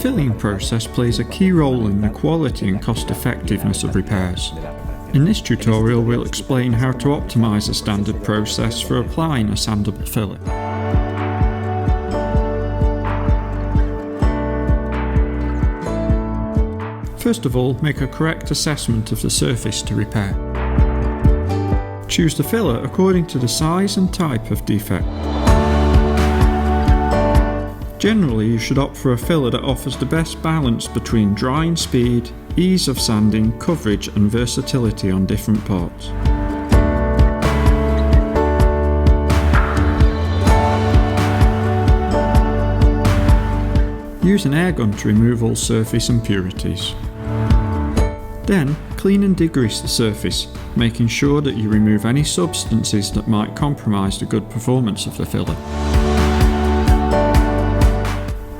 filling process plays a key role in the quality and cost effectiveness of repairs. In this tutorial we'll explain how to optimize a standard process for applying a sandable filler. First of all, make a correct assessment of the surface to repair. Choose the filler according to the size and type of defect. Generally, you should opt for a filler that offers the best balance between drying speed, ease of sanding, coverage and versatility on different parts. Use an air gun to remove all surface impurities. Then, clean and degrease the surface, making sure that you remove any substances that might compromise the good performance of the filler.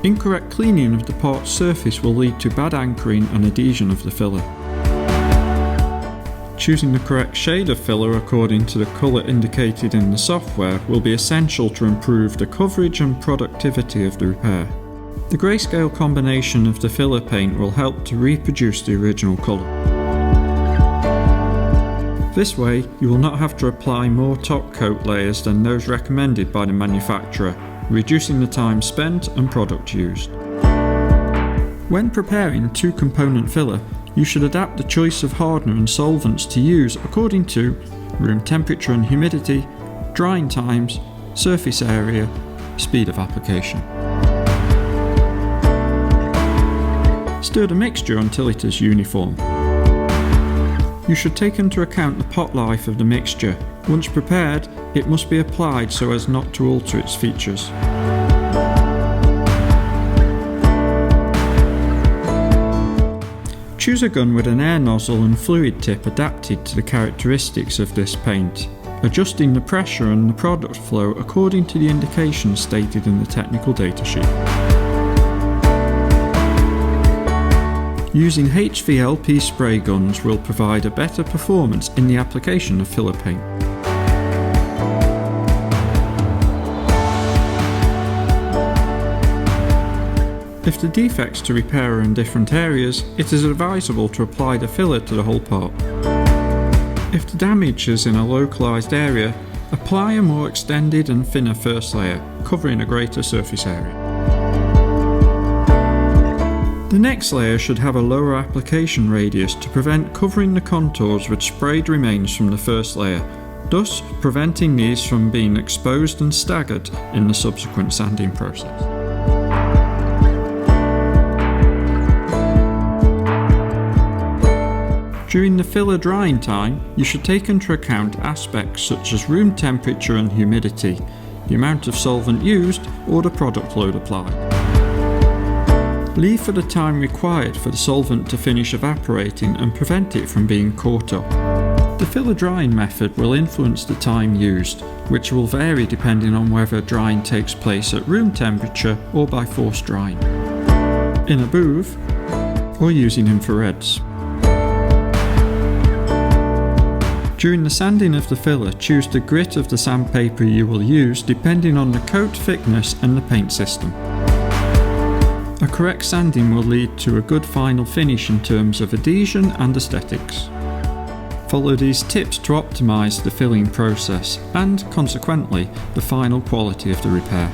Incorrect cleaning of the part's surface will lead to bad anchoring and adhesion of the filler. Choosing the correct shade of filler according to the colour indicated in the software will be essential to improve the coverage and productivity of the repair. The grayscale combination of the filler paint will help to reproduce the original colour. This way, you will not have to apply more top coat layers than those recommended by the manufacturer, reducing the time spent and product used. When preparing two-component filler, you should adapt the choice of hardener and solvents to use according to room temperature and humidity, drying times, surface area, speed of application. Stir the mixture until it is uniform. You should take into account the pot life of the mixture. Once prepared, it must be applied so as not to alter its features. Choose a gun with an air nozzle and fluid tip adapted to the characteristics of this paint, adjusting the pressure and the product flow according to the indications stated in the technical datasheet. Using HVLP spray guns will provide a better performance in the application of filler paint. If the defects to repair are in different areas, it is advisable to apply the filler to the whole part. If the damage is in a localised area, apply a more extended and thinner first layer, covering a greater surface area. The next layer should have a lower application radius to prevent covering the contours with sprayed remains from the first layer, thus preventing these from being exposed and staggered in the subsequent sanding process. During the filler drying time, you should take into account aspects such as room temperature and humidity, the amount of solvent used, or the product load applied. Leave for the time required for the solvent to finish evaporating and prevent it from being caught up. The filler drying method will influence the time used, which will vary depending on whether drying takes place at room temperature or by forced drying, in a booth, or using infrareds. During the sanding of the filler, choose the grit of the sandpaper you will use depending on the coat thickness and the paint system. A correct sanding will lead to a good final finish in terms of adhesion and aesthetics. Follow these tips to optimize the filling process and, consequently, the final quality of the repair.